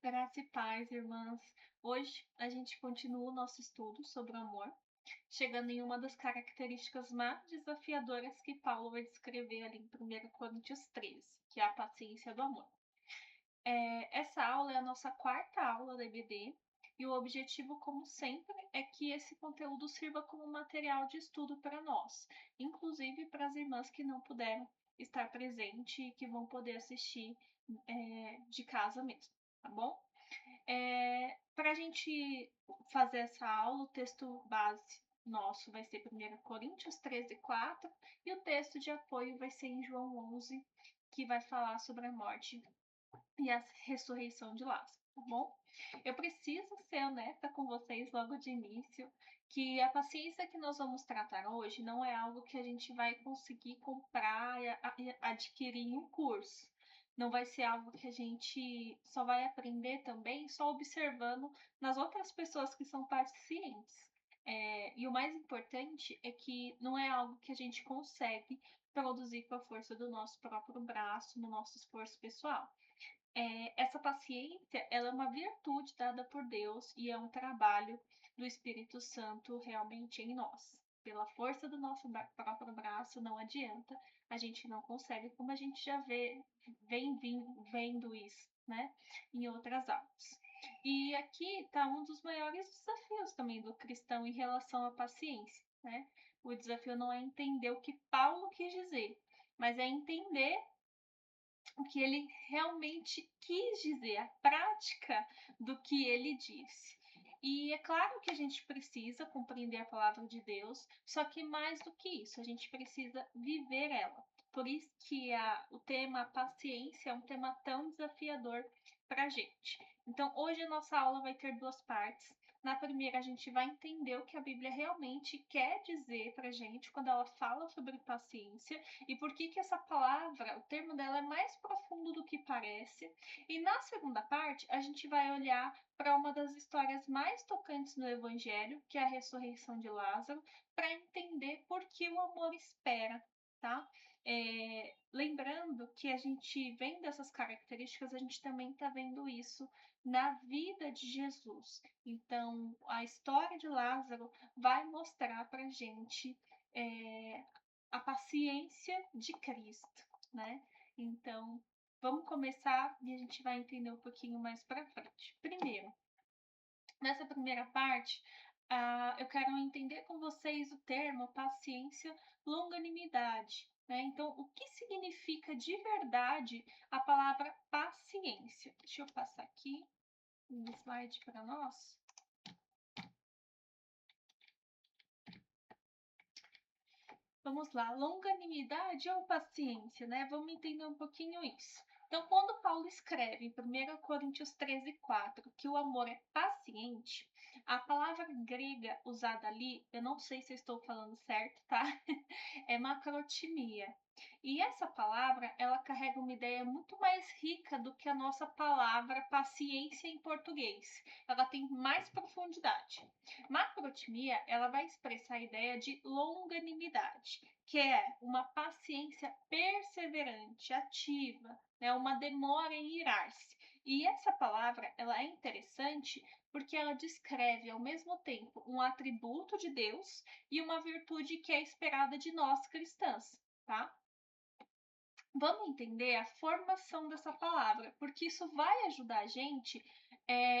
Graça e paz, irmãs. Hoje a gente continua o nosso estudo sobre o amor, chegando em uma das características mais desafiadoras que Paulo vai descrever ali em 1 Coríntios 13, que é a paciência do amor. Essa aula é a nossa quarta aula da EBD e o objetivo, como sempre, é que esse conteúdo sirva como material de estudo para nós, inclusive para as irmãs que não puderam estar presentes e que vão poder assistir de casa mesmo, tá bom? Para a gente fazer essa aula, o texto base nosso vai ser 1 Coríntios 13:4 e o texto de apoio vai ser em João 11, que vai falar sobre a morte e a ressurreição de Lázaro, tá bom? Eu preciso ser honesta com vocês logo de início, que a paciência que nós vamos tratar hoje não é algo que a gente vai conseguir comprar e adquirir em um curso. Não vai ser algo que a gente só vai aprender também só observando nas outras pessoas que são pacientes. E o mais importante é que não é algo que a gente consegue produzir com a força do nosso próprio braço, no nosso esforço pessoal. Essa paciência, ela é uma virtude dada por Deus e é um trabalho do Espírito Santo realmente em nós. Pela força do nosso próprio braço não adianta, a gente não consegue, como a gente já vendo isso, né, em outras aulas. E aqui está um dos maiores desafios também do cristão em relação à paciência, né? O desafio não é entender o que Paulo quis dizer, mas é entender o que ele realmente quis dizer, a prática do que ele disse. E é claro que a gente precisa compreender a palavra de Deus, só que mais do que isso, a gente precisa viver ela. Por isso que o tema paciência é um tema tão desafiador para a gente. Então, hoje a nossa aula vai ter duas partes. Na primeira, a gente vai entender o que a Bíblia realmente quer dizer para a gente quando ela fala sobre paciência e por que essa palavra, o termo dela é mais profundo do que parece. E na segunda parte, a gente vai olhar para uma das histórias mais tocantes no Evangelho, que é a ressurreição de Lázaro, para entender por que o amor espera, tá? Lembrando que a gente vendo essas características, a gente também está vendo isso na vida de Jesus. Então, a história de Lázaro vai mostrar para a gente a paciência de Cristo, né? Então, vamos começar e a gente vai entender um pouquinho mais para frente. Primeiro, nessa primeira parte, eu quero entender com vocês o termo paciência, longanimidade, né? Então, o que significa de verdade a palavra paciência? Deixa eu passar aqui um slide para nós. Vamos lá, longanimidade ou paciência, né? Vamos entender um pouquinho isso. Então, quando Paulo escreve em 1 Coríntios 13:4 que o amor é paciente, a palavra grega usada ali, eu não sei se eu estou falando certo, tá? É macrotimia. E essa palavra, ela carrega uma ideia muito mais rica do que a nossa palavra paciência em português. Ela tem mais profundidade. Macrotimia, ela vai expressar a ideia de longanimidade, que é uma paciência perseverante, ativa, né, uma demora em irar-se. E essa palavra, ela é interessante porque ela descreve ao mesmo tempo um atributo de Deus e uma virtude que é esperada de nós cristãs, tá? Vamos entender a formação dessa palavra, porque isso vai ajudar a gente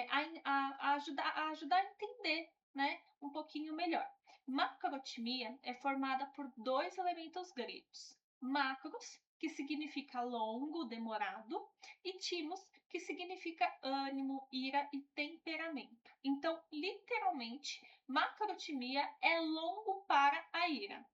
a ajudar a entender, né, um pouquinho melhor. Macrotimia é formada por dois elementos gregos: macros, que significa longo, demorado, e timos, que significa ânimo, ira e temperamento. Então, literalmente, macrotimia é longo para a ira.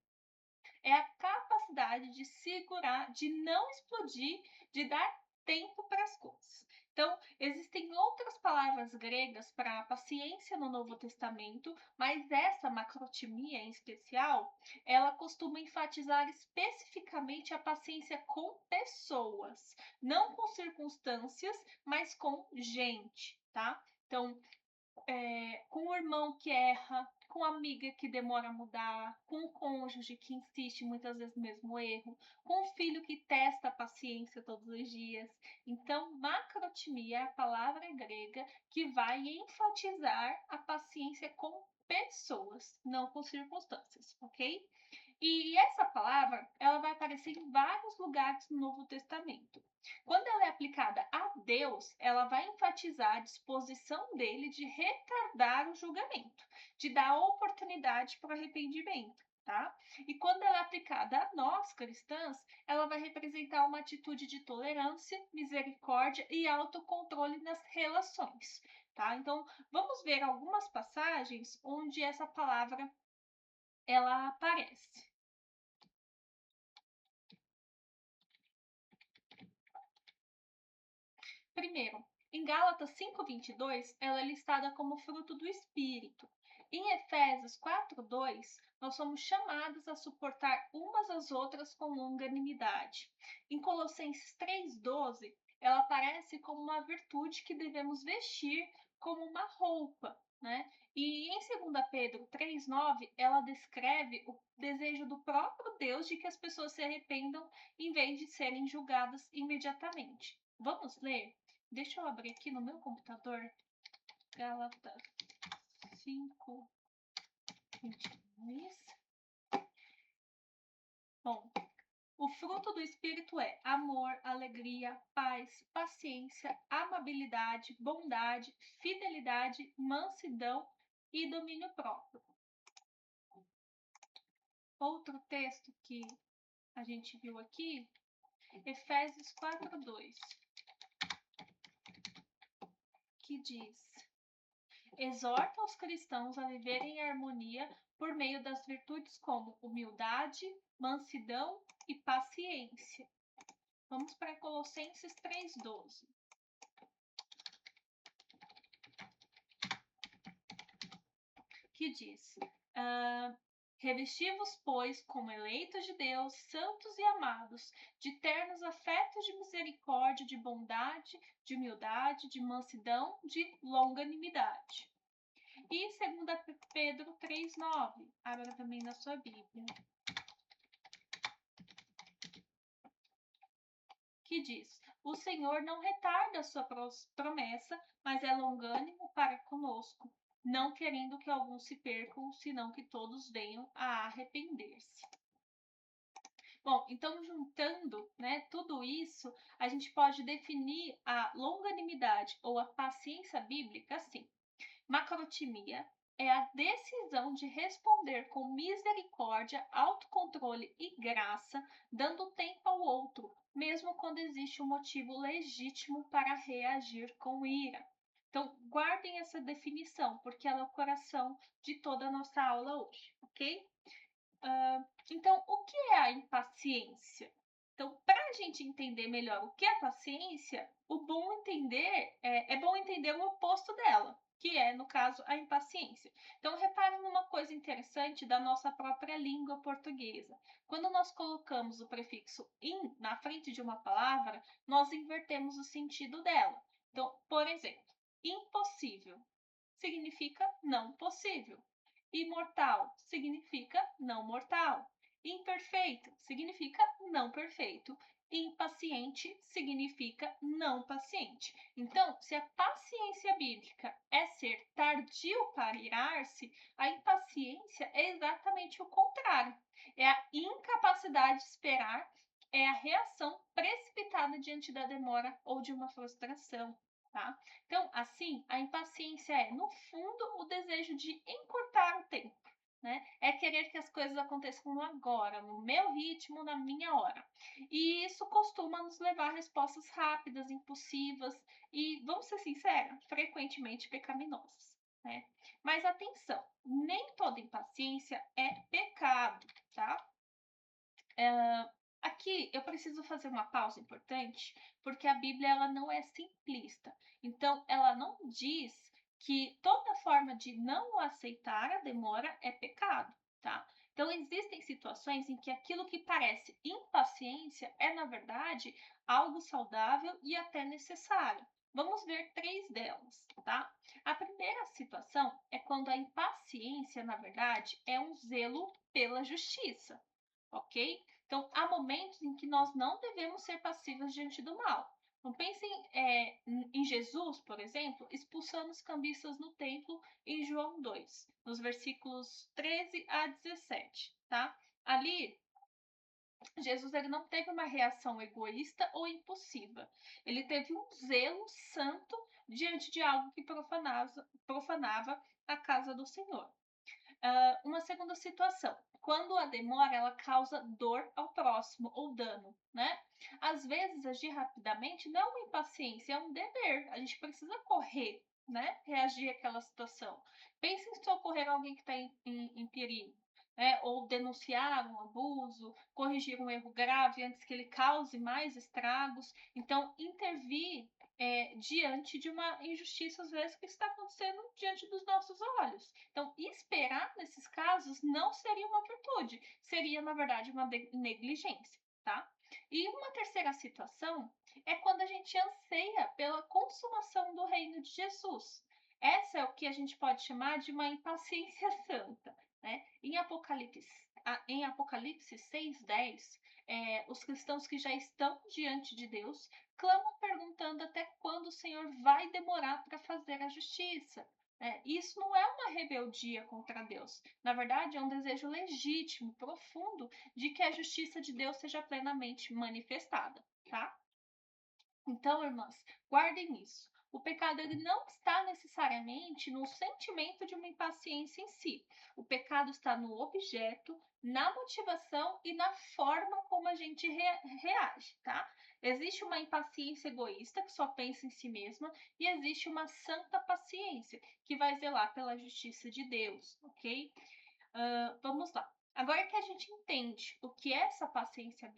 É a capacidade de segurar, de não explodir, de dar tempo para as coisas. Então, existem outras palavras gregas para paciência no Novo Testamento, mas essa macrotimia em especial, ela costuma enfatizar especificamente a paciência com pessoas, não com circunstâncias, mas com gente, tá? Então, com o irmão que erra, com a amiga que demora a mudar, com o cônjuge que insiste muitas vezes no mesmo erro, com o filho que testa a paciência todos os dias. Então, macrotimia é a palavra grega que vai enfatizar a paciência com pessoas, não com circunstâncias, ok? E essa palavra, ela vai aparecer em vários lugares no Novo Testamento. Quando ela é aplicada a Deus, ela vai enfatizar a disposição dele de retardar o julgamento, de dar oportunidade para o arrependimento, tá? E quando ela é aplicada a nós, cristãs, ela vai representar uma atitude de tolerância, misericórdia e autocontrole nas relações, tá? Então, vamos ver algumas passagens onde essa palavra ela aparece. Primeiro, em Gálatas 5:22, ela é listada como fruto do Espírito. Em Efésios 4:2, nós somos chamados a suportar umas às outras com longanimidade. Em Colossenses 3:12, ela aparece como uma virtude que devemos vestir como uma roupa, né? E em 2 Pedro 3:9, ela descreve o desejo do próprio Deus de que as pessoas se arrependam em vez de serem julgadas imediatamente. Vamos ler? Deixa eu abrir aqui no meu computador, Gálatas 5:22. Bom, o fruto do Espírito é amor, alegria, paz, paciência, amabilidade, bondade, fidelidade, mansidão e domínio próprio. Outro texto que a gente viu aqui, Efésios 4:2, que diz: exorta os cristãos a viverem em harmonia por meio das virtudes como humildade, mansidão e paciência. Vamos para Colossenses 3:12. Que diz: revesti-vos, pois, como eleitos de Deus, santos e amados, de ternos afetos de misericórdia, de bondade, de humildade, de mansidão, de longanimidade. E 2 Pedro 3:9, abra também na sua Bíblia, que diz: o Senhor não retarda a sua promessa, mas é longânimo para conosco, não querendo que alguns se percam, senão que todos venham a arrepender-se. Bom, então juntando, né, tudo isso, a gente pode definir a longanimidade ou a paciência bíblica assim: macrotimia é a decisão de responder com misericórdia, autocontrole e graça, dando tempo ao outro, mesmo quando existe um motivo legítimo para reagir com ira. Então, guardem essa definição, porque ela é o coração de toda a nossa aula hoje, ok? Então, o que é a impaciência? Então, para a gente entender melhor o que é paciência, é bom entender o oposto dela, que é, no caso, a impaciência. Então, reparem numa coisa interessante da nossa própria língua portuguesa. Quando nós colocamos o prefixo in na frente de uma palavra, nós invertemos o sentido dela. Então, por exemplo, impossível significa não possível. Imortal significa não mortal. Imperfeito significa não perfeito. Impaciente significa não paciente. Então, se a paciência bíblica é ser tardio para irar-se, a impaciência é exatamente o contrário. É a incapacidade de esperar, é a reação precipitada diante da demora ou de uma frustração. Tá? Então, assim, a impaciência é, no fundo, o desejo de encurtar o tempo, né? É querer que as coisas aconteçam no agora, no meu ritmo, na minha hora. E isso costuma nos levar a respostas rápidas, impulsivas e, vamos ser sinceros, frequentemente pecaminosas, né? Mas atenção, nem toda impaciência é pecado, tá? Aqui eu preciso fazer uma pausa importante, porque a Bíblia ela não é simplista. Então, ela não diz que toda forma de não aceitar a demora é pecado, tá? Então, existem situações em que aquilo que parece impaciência é, na verdade, algo saudável e até necessário. Vamos ver 3 delas, tá? A primeira situação é quando a impaciência, na verdade, é um zelo pela justiça, ok? Então, há momentos em que nós não devemos ser passivos diante do mal. Então, pensem em Jesus, por exemplo, expulsando os cambistas no templo em João 2, nos versículos 13 a 17, tá? Ali, Jesus ele não teve uma reação egoísta ou impulsiva. Ele teve um zelo santo diante de algo que profanava a casa do Senhor. Uma segunda situação, quando a demora ela causa dor ao próximo ou dano, né? Às vezes agir rapidamente não é uma impaciência, é um dever. A gente precisa correr, né? Reagir àquela situação. Pense em socorrer alguém que está em perigo. Ou denunciar um abuso, corrigir um erro grave antes que ele cause mais estragos. Então, intervir diante de uma injustiça, às vezes, que está acontecendo diante dos nossos olhos. Então, esperar nesses casos não seria uma virtude, seria, na verdade, uma negligência, tá? E uma terceira situação é quando a gente anseia pela consumação do reino de Jesus. Essa é o que a gente pode chamar de uma impaciência santa, né? Em Apocalipse 6:10, os cristãos que já estão diante de Deus clamam perguntando até quando o Senhor vai demorar para fazer a justiça. Isso não é uma rebeldia contra Deus. Na verdade, é um desejo legítimo, profundo, de que a justiça de Deus seja plenamente manifestada, tá? Então, irmãs, guardem isso. O pecado ele não está necessariamente no sentimento de uma impaciência em si. O pecado está no objeto, na motivação e na forma como a gente reage, tá? Existe uma impaciência egoísta que só pensa em si mesma e existe uma santa paciência que vai zelar pela justiça de Deus, ok? Vamos lá. Agora que a gente entende o que é essa paciência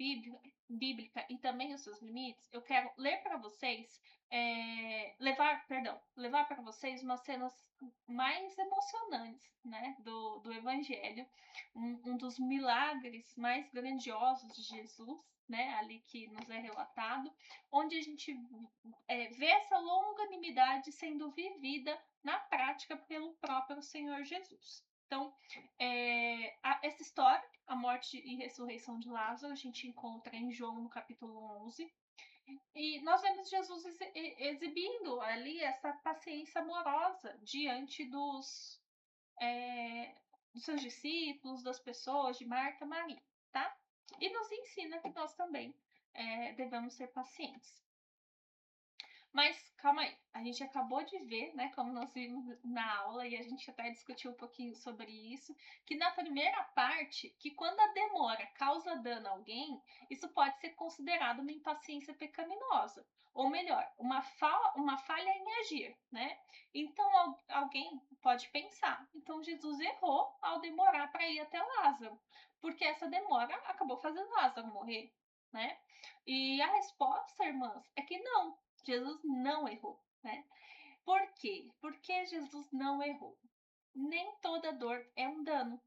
bíblica e também os seus limites, eu quero ler para vocês, levar para vocês umas cenas mais emocionantes, né, do Evangelho, um dos milagres mais grandiosos de Jesus, né, ali que nos é relatado, onde a gente vê essa longanimidade sendo vivida na prática pelo próprio Senhor Jesus. Então, essa história, a morte e ressurreição de Lázaro, a gente encontra em João no capítulo 11. E nós vemos Jesus exibindo ali essa paciência amorosa diante dos seus discípulos, das pessoas, de Marta, Maria, tá? E nos ensina que nós também devemos ser pacientes. Mas calma aí, a gente acabou de ver, né, como nós vimos na aula, e a gente até discutiu um pouquinho sobre isso, que na primeira parte, que quando a demora causa dano a alguém, isso pode ser considerado uma impaciência pecaminosa, ou melhor, uma falha em agir, né? Então alguém pode pensar, então Jesus errou ao demorar para ir até Lázaro, porque essa demora acabou fazendo Lázaro morrer, né? E a resposta, irmãs, é que não. Jesus não errou, né? Por quê? Porque Jesus não errou. Nem toda dor é um dano.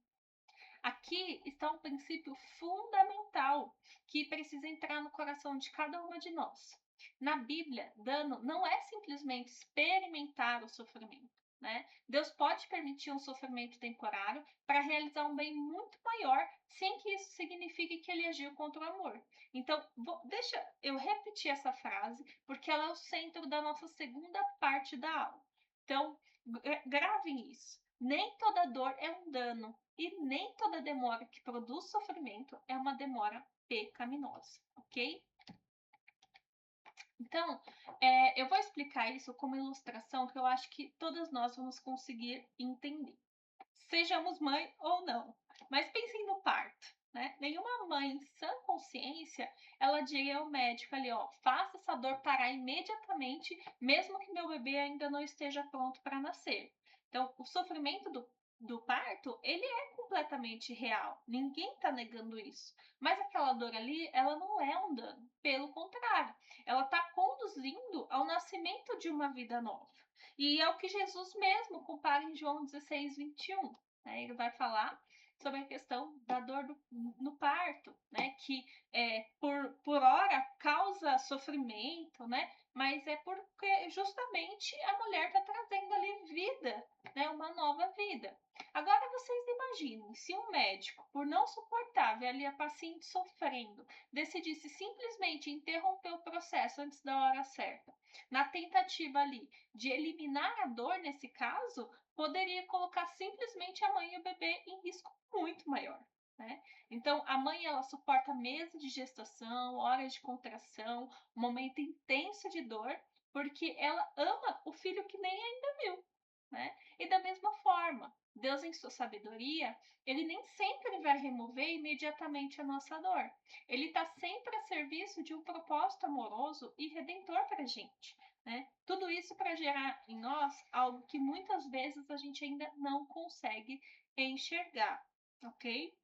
Aqui está um princípio fundamental que precisa entrar no coração de cada uma de nós. Na Bíblia, dano não é simplesmente experimentar o sofrimento, né? Deus pode permitir um sofrimento temporário para realizar um bem muito maior, sem que isso signifique que ele agiu contra o amor. Então, deixa eu repetir essa frase, porque ela é o centro da nossa segunda parte da aula. Então, gravem isso. Nem toda dor é um dano, e nem toda demora que produz sofrimento é uma demora pecaminosa, ok? Então, eu vou explicar isso como ilustração que eu acho que todas nós vamos conseguir entender. Sejamos mãe ou não. Mas pensem no parto, né? Nenhuma mãe em sã consciência, ela diria ao médico ali, ó, faça essa dor parar imediatamente, mesmo que meu bebê ainda não esteja pronto para nascer. Então, o sofrimento do parto, ele é completamente real. Ninguém está negando isso. Mas aquela dor ali, ela não é um dano. Pelo contrário, ela está conduzindo ao nascimento de uma vida nova. E é o que Jesus mesmo compara em João 16:21. Ele vai falar sobre a questão da dor no parto, né? Que por hora causa sofrimento, né? Mas é porque justamente a mulher está trazendo ali vida, né? Uma nova vida. Agora vocês imaginem se um médico, por não suportar ver ali a paciente sofrendo, decidisse simplesmente interromper o processo antes da hora certa, na tentativa ali de eliminar a dor nesse caso, poderia colocar simplesmente a mãe e o bebê em risco muito maior. Né? Então, a mãe ela suporta meses de gestação, horas de contração, um momento intenso de dor, porque ela ama o filho que nem ainda viu. Né? E da mesma forma, Deus, em sua sabedoria, ele nem sempre vai remover imediatamente a nossa dor. Ele está sempre a serviço de um propósito amoroso e redentor para a gente. Né? Tudo isso para gerar em nós algo que muitas vezes a gente ainda não consegue enxergar, ok?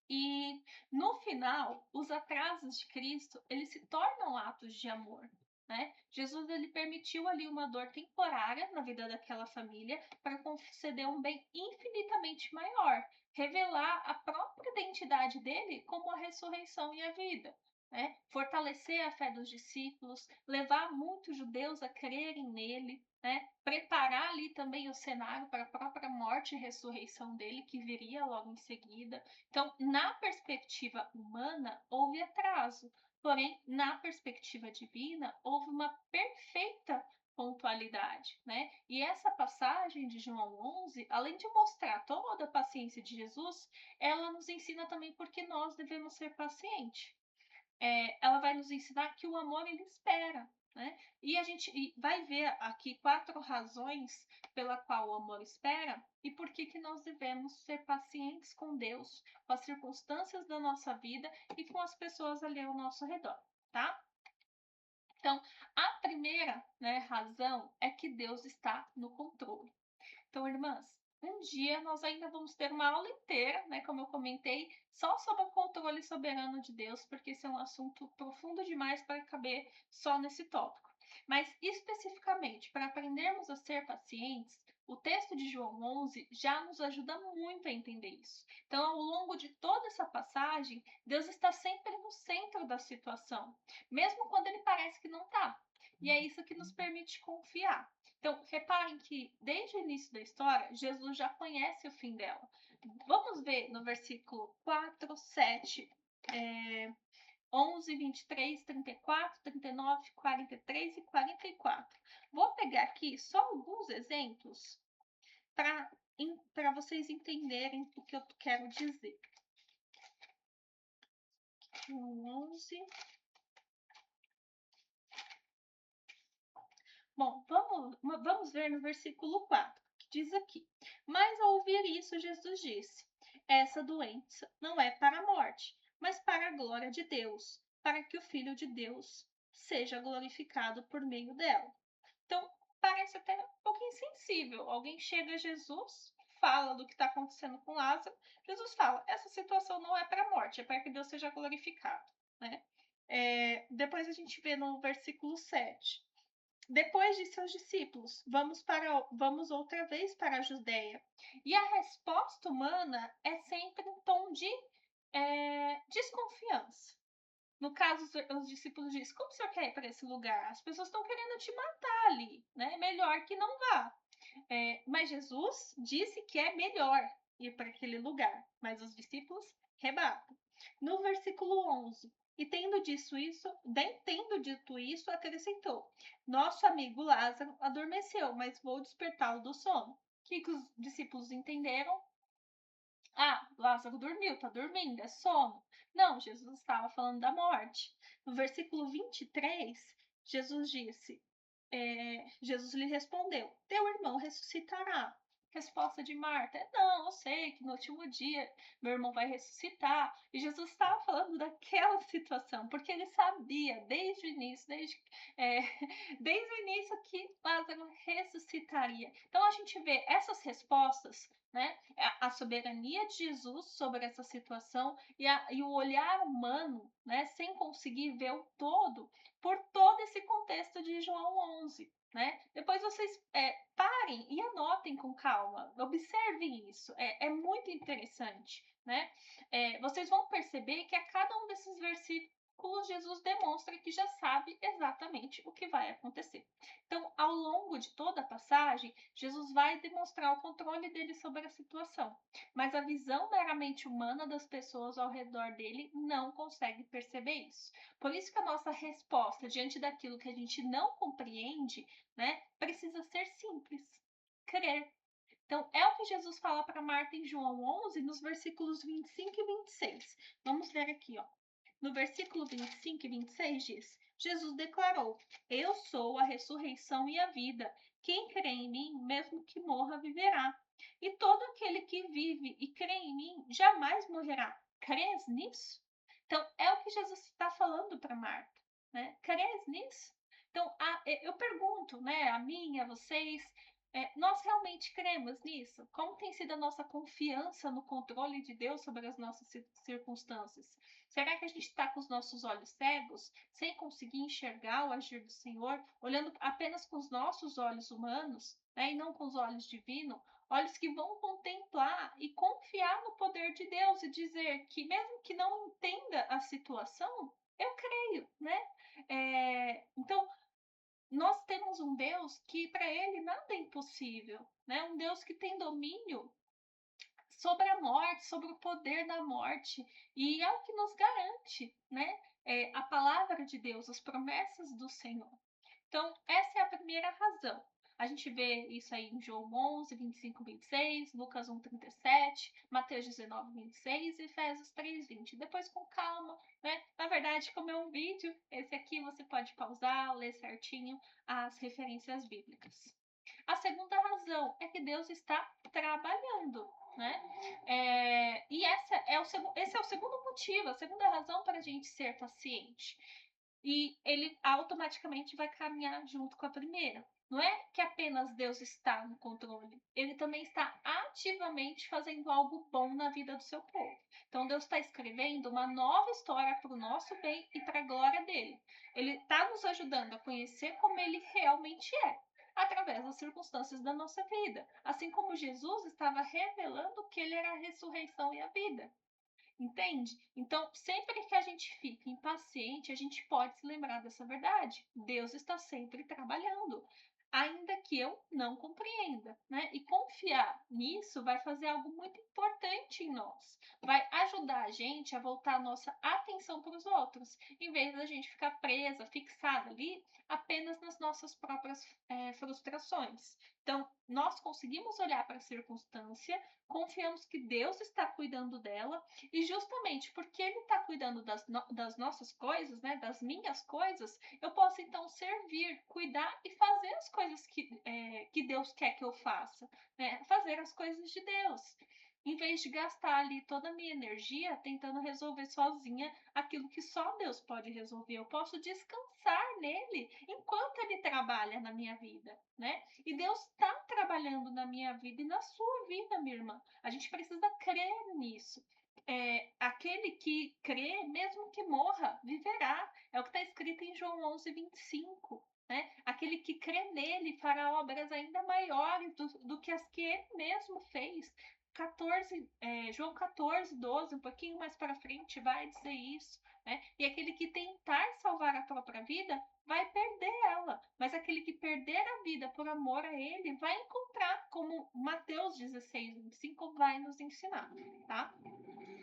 E no final, os atrasos de Cristo, eles se tornam atos de amor. Né? Jesus ele permitiu ali uma dor temporária na vida daquela família para conceder um bem infinitamente maior, revelar a própria identidade dele como a ressurreição e a vida. Né? Fortalecer a fé dos discípulos, levar muitos judeus a crerem nele, né? Preparar ali também o cenário para a própria morte e ressurreição dele, que viria logo em seguida. Então, na perspectiva humana, houve atraso, porém, na perspectiva divina, houve uma perfeita pontualidade, né? E essa passagem de João 11, além de mostrar toda a paciência de Jesus, ela nos ensina também porque nós devemos ser pacientes. Ela vai nos ensinar que o amor ele espera, né? E a gente vai ver aqui 4 razões pela qual o amor espera e por que nós devemos ser pacientes com Deus, com as circunstâncias da nossa vida e com as pessoas ali ao nosso redor, tá? Então, a primeira, né, razão é que Deus está no controle. Então, irmãs, um dia nós ainda vamos ter uma aula inteira, né, como eu comentei, só sobre o controle soberano de Deus, porque esse é um assunto profundo demais para caber só nesse tópico. Mas, especificamente, para aprendermos a ser pacientes, o texto de João 11 já nos ajuda muito a entender isso. Então, ao longo de toda essa passagem, Deus está sempre no centro da situação, mesmo quando ele parece que não está. E é isso que nos permite confiar. Então, reparem que desde o início da história, Jesus já conhece o fim dela. Vamos ver no versículo 4, 7, 11, 23, 34, 39, 43 e 44. Vou pegar aqui só alguns exemplos para vocês entenderem o que eu quero dizer. 11. Bom, vamos ver no versículo 4, que diz aqui: Mas ao ouvir isso, Jesus disse: Essa doença não é para a morte, mas para a glória de Deus, para que o Filho de Deus seja glorificado por meio dela. Então, parece até um pouco insensível. Alguém chega a Jesus, fala do que está acontecendo com Lázaro. Jesus fala: essa situação não é para a morte, é para que Deus seja glorificado. Né? Depois a gente vê no versículo 7. Depois de seus discípulos, vamos outra vez para a Judéia. E a resposta humana é sempre um tom de desconfiança. No caso, os discípulos dizem: como o senhor quer ir para esse lugar? As pessoas estão querendo te matar ali, né? Melhor que não vá. Mas Jesus disse que é melhor ir para aquele lugar, mas os discípulos rebatem. No versículo 11, tendo dito isso, acrescentou: Nosso amigo Lázaro adormeceu, mas vou despertá-lo do sono. O que os discípulos entenderam? Lázaro dormiu, está dormindo, é sono. Não, Jesus estava falando da morte. No versículo 23, Jesus lhe respondeu: Teu irmão ressuscitará. Resposta de Marta: não, eu sei que no último dia meu irmão vai ressuscitar. E Jesus estava falando daquela situação, porque ele sabia desde o início, desde o início que Lázaro ressuscitaria. Então a gente vê essas respostas, né? A soberania de Jesus sobre essa situação e o olhar humano, né? Sem conseguir ver o todo, por todo esse contexto de João 11. Né? Depois vocês parem e anotem com calma, observem isso, é muito interessante. Né? Vocês vão perceber que a cada um desses versículos Jesus demonstra que já sabe exatamente o que vai acontecer. Então, ao longo de toda a passagem, Jesus vai demonstrar o controle dele sobre a situação, mas a visão meramente humana das pessoas ao redor dele não consegue perceber isso. Por isso que a nossa resposta diante daquilo que a gente não compreende, né, precisa ser simples: crer. Então, é o que Jesus fala para Marta em João 11, nos versículos 25 e 26. Vamos ver aqui, ó. No versículo 25 e 26 diz: Jesus declarou: Eu sou a ressurreição e a vida. Quem crê em mim, mesmo que morra, viverá. E todo aquele que vive e crê em mim jamais morrerá. Crês nisso? Então, é o que Jesus está falando para Marta. Né? Crês nisso? Então, eu pergunto, né, a mim, a vocês, nós realmente cremos nisso? Como tem sido a nossa confiança no controle de Deus sobre as nossas circunstâncias? Será que a gente está com os nossos olhos cegos, sem conseguir enxergar o agir do Senhor, olhando apenas com os nossos olhos humanos, né, e não com os olhos divinos? Olhos que vão contemplar e confiar no poder de Deus e dizer que, mesmo que não entenda a situação, eu creio, né? Então, nós temos um Deus que para ele nada é impossível, né? Um Deus que tem domínio sobre a morte, sobre o poder da morte, e é o que nos garante, né? A palavra de Deus, as promessas do Senhor. Então, essa é a primeira razão. A gente vê isso aí em João 11, 25, 26, Lucas 1, 37, Mateus 19, 26 e Efésios 3, 20. Depois, com calma, né? Na verdade, como é um vídeo, esse aqui você pode pausar, ler certinho as referências bíblicas. A segunda razão é que Deus está trabalhando, né? E esse é o segundo motivo, a segunda razão para a gente ser paciente. E ele automaticamente vai caminhar junto com a primeira. Não é que apenas Deus está no controle, ele também está ativamente fazendo algo bom na vida do seu povo. Então Deus está escrevendo uma nova história para o nosso bem e para a glória dele. Ele está nos ajudando a conhecer como ele realmente é, através das circunstâncias da nossa vida. Assim como Jesus estava revelando que ele era a ressurreição e a vida. Entende? Então, sempre que a gente fica impaciente, a gente pode se lembrar dessa verdade. Deus está sempre trabalhando, ainda que eu não compreenda, né? E confiar nisso vai fazer algo muito importante em nós. Vai ajudar a gente a voltar a nossa atenção para os outros, em vez da gente ficar presa, fixada ali apenas nas nossas próprias frustrações. Então, nós conseguimos olhar para a circunstância, confiamos que Deus está cuidando dela, e justamente porque Ele está cuidando das nossas coisas, né, das minhas coisas, eu posso então servir, cuidar e fazer as coisas que Deus quer que eu faça, né? Fazer as coisas de Deus. Em vez de gastar ali toda a minha energia tentando resolver sozinha aquilo que só Deus pode resolver, eu posso descansar nele enquanto ele trabalha na minha vida, né? E Deus está trabalhando na minha vida e na sua vida, minha irmã. A gente precisa crer nisso. Aquele que crê, mesmo que morra, viverá. É o que está escrito em João 11, 25. Né? Aquele que crê nele fará obras ainda maiores do que as que ele mesmo fez. 14, João 14, 12, um pouquinho mais para frente, vai dizer isso. Né? E aquele que tentar salvar a própria vida vai perder ela, mas aquele que perder a vida por amor a ele vai encontrar, como Mateus 16, 25 vai nos ensinar. Tá?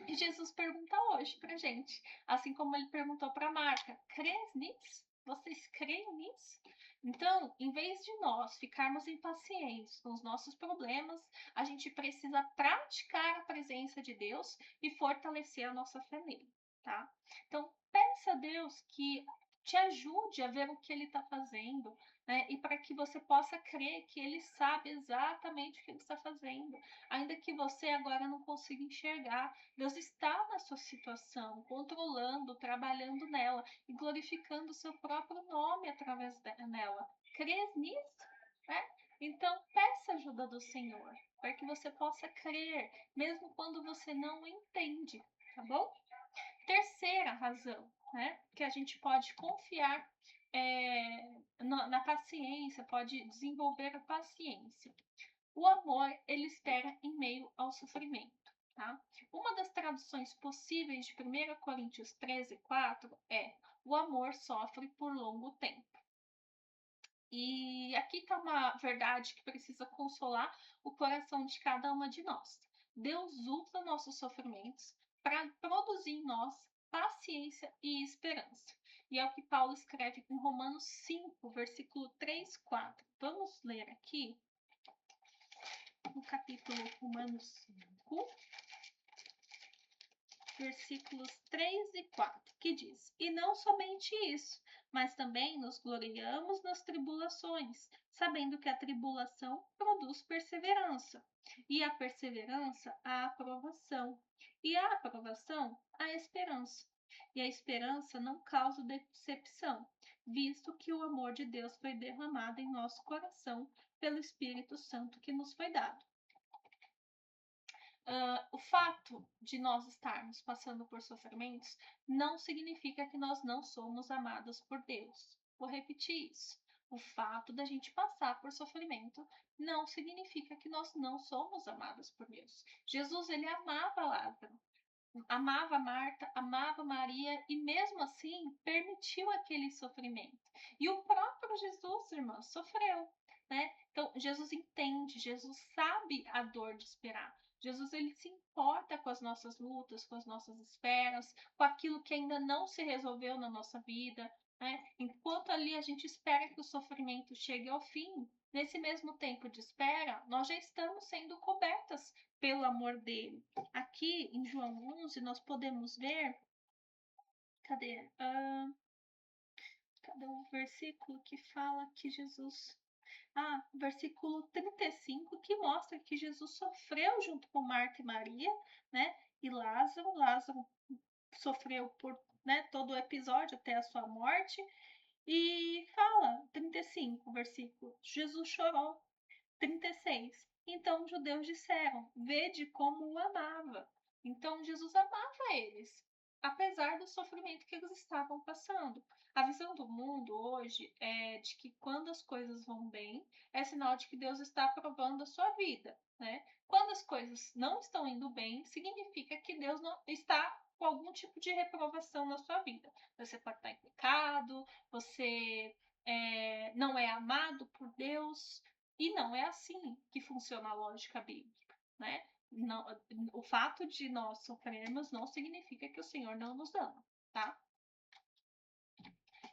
E Jesus pergunta hoje pra gente, assim como ele perguntou para Marta: crês nisso? Vocês creem nisso? Então, em vez de nós ficarmos impacientes com os nossos problemas, a gente precisa praticar a presença de Deus e fortalecer a nossa fé nele, tá? Então, peça a Deus que te ajude a ver o que ele está fazendo, né? E para que você possa crer que ele sabe exatamente o que ele está fazendo, ainda que você agora não consiga enxergar. Deus está na sua situação, controlando, trabalhando nela e glorificando o seu próprio nome através dela. Crês nisso? Né? Então, peça ajuda do Senhor, para que você possa crer, mesmo quando você não entende, tá bom? Terceira razão, né, que a gente pode confiar na paciência, pode desenvolver a paciência. O amor, ele espera em meio ao sofrimento, tá? Uma das traduções possíveis de 1 Coríntios 13:4 é: o amor sofre por longo tempo. E aqui está uma verdade que precisa consolar o coração de cada uma de nós. Deus usa nossos sofrimentos para produzir em nós paciência e esperança. E é o que Paulo escreve em Romanos 5, versículo 3, 4. Vamos ler aqui no capítulo Romanos 5, versículos 3 e 4, que diz: E não somente isso, mas também nos gloriamos nas tribulações, sabendo que a tribulação produz perseverança, e a perseverança, a aprovação, e a aprovação, a esperança. E a esperança não causa decepção, visto que o amor de Deus foi derramado em nosso coração pelo Espírito Santo que nos foi dado. O fato de nós estarmos passando por sofrimentos não significa que nós não somos amados por Deus. Vou repetir isso. O fato da gente passar por sofrimento não significa que nós não somos amados por Deus. Jesus, ele amava Lázaro, amava Marta, amava Maria e mesmo assim permitiu aquele sofrimento. E o próprio Jesus, irmã, sofreu, né? Então, Jesus entende, Jesus sabe a dor de esperar. Jesus, ele se importa com as nossas lutas, com as nossas esperas, com aquilo que ainda não se resolveu na nossa vida, né? Enquanto ali a gente espera que o sofrimento chegue ao fim, nesse mesmo tempo de espera, nós já estamos sendo cobertas pelo amor dele. Aqui em João 11 nós podemos ver, cadê? Cadê o versículo que fala que Jesus... versículo 35, que mostra que Jesus sofreu junto com Marta e Maria, né? E Lázaro sofreu por, né, todo o episódio até a sua morte. E fala, 35, versículo, Jesus chorou. 36. Então os judeus disseram: Vede como o amava. Então Jesus amava eles, apesar do sofrimento que eles estavam passando. A visão do mundo hoje é de que quando as coisas vão bem, é sinal de que Deus está aprovando a sua vida, né? Quando as coisas não estão indo bem, significa que Deus não está com algum tipo de reprovação na sua vida. Você pode estar em pecado, você não é amado por Deus, e não é assim que funciona a lógica bíblica, né? Não, o fato de nós sofrermos não significa que o Senhor não nos ama, tá?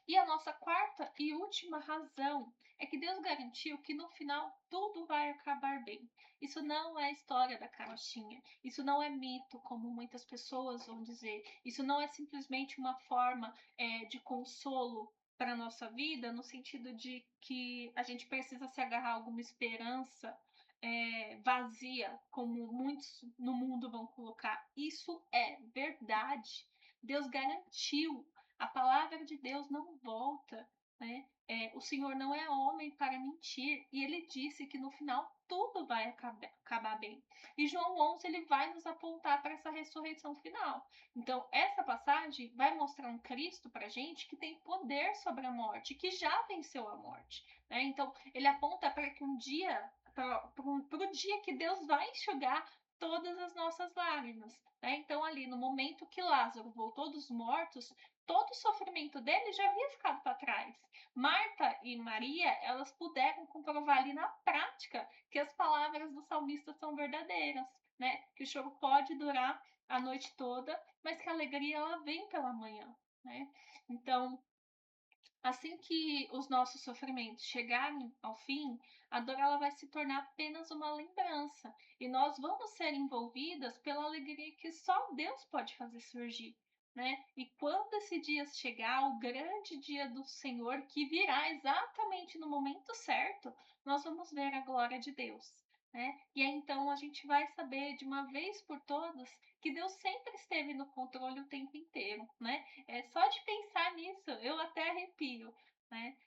E a nossa quarta e última razão é que Deus garantiu que no final tudo vai acabar bem. Isso não é história da carochinha, isso não é mito, como muitas pessoas vão dizer, isso não é simplesmente uma forma de consolo para a nossa vida, no sentido de que a gente precisa se agarrar a alguma esperança vazia, como muitos no mundo vão colocar. Isso é verdade. Deus garantiu. A palavra de Deus não volta, né? O Senhor não é homem para mentir, e ele disse que no final tudo vai acabar bem. E João 11 ele vai nos apontar para essa ressurreição final. Então, essa passagem vai mostrar um Cristo para a gente que tem poder sobre a morte, que já venceu a morte, né? Então, ele aponta para que um dia, para o dia que Deus vai enxugar todas as nossas lágrimas, né? Então, ali no momento que Lázaro voltou dos mortos, todo o sofrimento dele já havia ficado para trás. Marta e Maria, elas puderam comprovar ali na prática que as palavras do salmista são verdadeiras, né? Que o choro pode durar a noite toda, mas que a alegria ela vem pela manhã, né? Então, assim que os nossos sofrimentos chegarem ao fim, a dor ela vai se tornar apenas uma lembrança e nós vamos ser envolvidas pela alegria que só Deus pode fazer surgir, né? E quando esse dia chegar, o grande dia do Senhor, que virá exatamente no momento certo, nós vamos ver a glória de Deus, né? E aí, então a gente vai saber de uma vez por todas que Deus sempre esteve no controle o tempo inteiro, né? Só de pensar nisso, eu até arrepio, né?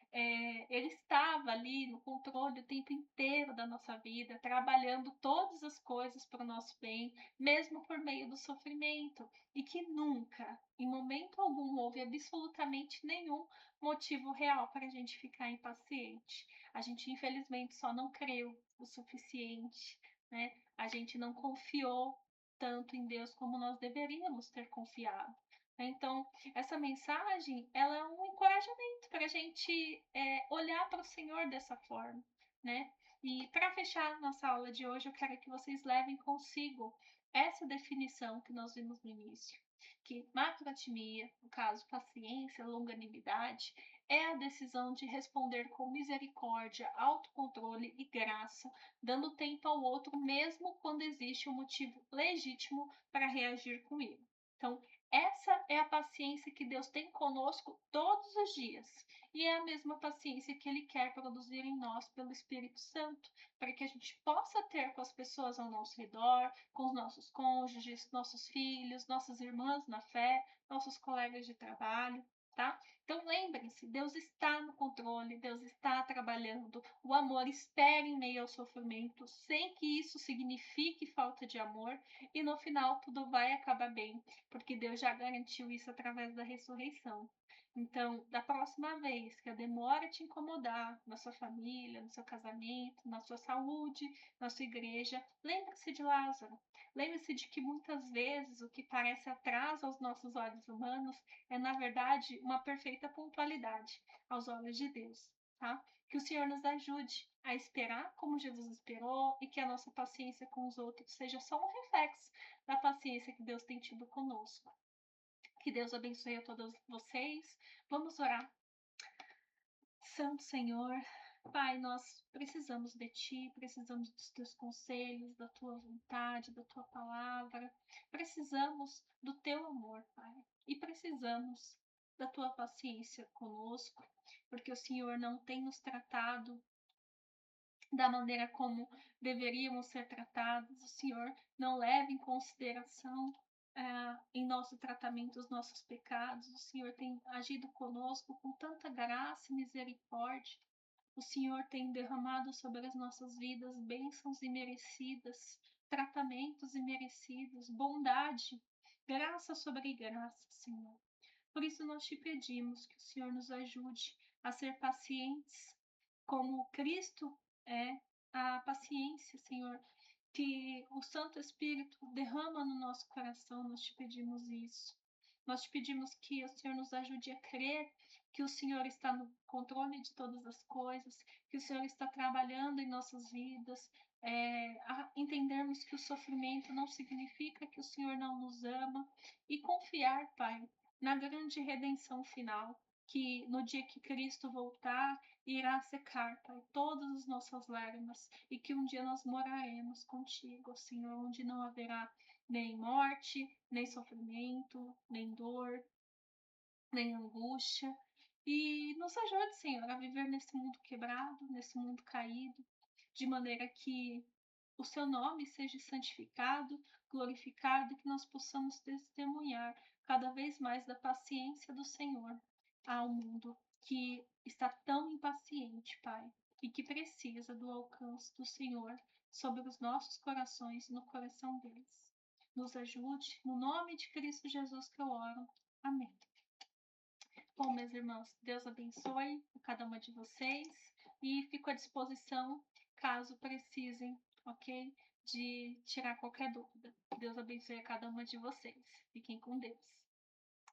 Ele estava ali no controle o tempo inteiro da nossa vida, trabalhando todas as coisas para o nosso bem, mesmo por meio do sofrimento, e que nunca, em momento algum, houve absolutamente nenhum motivo real para a gente ficar impaciente. A gente, infelizmente, só não creu o suficiente, né? A gente não confiou tanto em Deus como nós deveríamos ter confiado. Então, essa mensagem, ela é um encorajamento para a gente olhar para o Senhor dessa forma, né? E para fechar nossa aula de hoje, eu quero que vocês levem consigo essa definição que nós vimos no início, que macrotimia, no caso paciência, longanimidade, é a decisão de responder com misericórdia, autocontrole e graça, dando tempo ao outro mesmo quando existe um motivo legítimo para reagir com ele. Então, essa é a paciência que Deus tem conosco todos os dias. E é a mesma paciência que Ele quer produzir em nós pelo Espírito Santo, para que a gente possa ter com as pessoas ao nosso redor, com os nossos cônjuges, nossos filhos, nossas irmãs na fé, nossos colegas de trabalho, tá? Então lembrem-se, Deus está no controle, Deus está trabalhando. O amor espera em meio ao sofrimento, sem que isso signifique falta de amor, e no final tudo vai acabar bem, porque Deus já garantiu isso através da ressurreição. Então, da próxima vez que a demora te incomodar na sua família, no seu casamento, na sua saúde, na sua igreja, lembre-se de Lázaro. Lembre-se de que muitas vezes o que parece atraso aos nossos olhos humanos é, na verdade, uma perfeita pontualidade aos olhos de Deus, tá? Que o Senhor nos ajude a esperar como Jesus esperou e que a nossa paciência com os outros seja só um reflexo da paciência que Deus tem tido conosco. Que Deus abençoe a todos vocês. Vamos orar. Santo Senhor, Pai, nós precisamos de Ti, precisamos dos Teus conselhos, da Tua vontade, da Tua palavra. Precisamos do Teu amor, Pai. E precisamos da Tua paciência conosco, porque o Senhor não tem nos tratado da maneira como deveríamos ser tratados. O Senhor não leva em consideração em nosso tratamento os nossos pecados. O Senhor tem agido conosco com tanta graça e misericórdia. O Senhor tem derramado sobre as nossas vidas bênçãos imerecidas, tratamentos imerecidos, bondade, graça sobre graça, Senhor. Por isso nós te pedimos que o Senhor nos ajude a ser pacientes, como Cristo é a paciência, Senhor, que o Santo Espírito derrama no nosso coração. Nós te pedimos isso. Nós te pedimos que o Senhor nos ajude a crer que o Senhor está no controle de todas as coisas, que o Senhor está trabalhando em nossas vidas, a entendermos que o sofrimento não significa que o Senhor não nos ama, e confiar, Pai, na grande redenção final, que no dia que Cristo voltar, irá secar, Pai, todas as nossas lágrimas, e que um dia nós moraremos contigo, Senhor, onde não haverá nem morte, nem sofrimento, nem dor, nem angústia. E nos ajude, Senhor, a viver nesse mundo quebrado, nesse mundo caído, de maneira que o seu nome seja santificado, glorificado, e que nós possamos testemunhar cada vez mais da paciência do Senhor ao mundo que está tão impaciente, Pai, e que precisa do alcance do Senhor sobre os nossos corações e no coração deles. Nos ajude, no nome de Cristo Jesus que eu oro. Amém. Bom, meus irmãos, Deus abençoe cada uma de vocês e fico à disposição caso precisem, ok? De tirar qualquer dúvida. Deus abençoe a cada uma de vocês. Fiquem com Deus.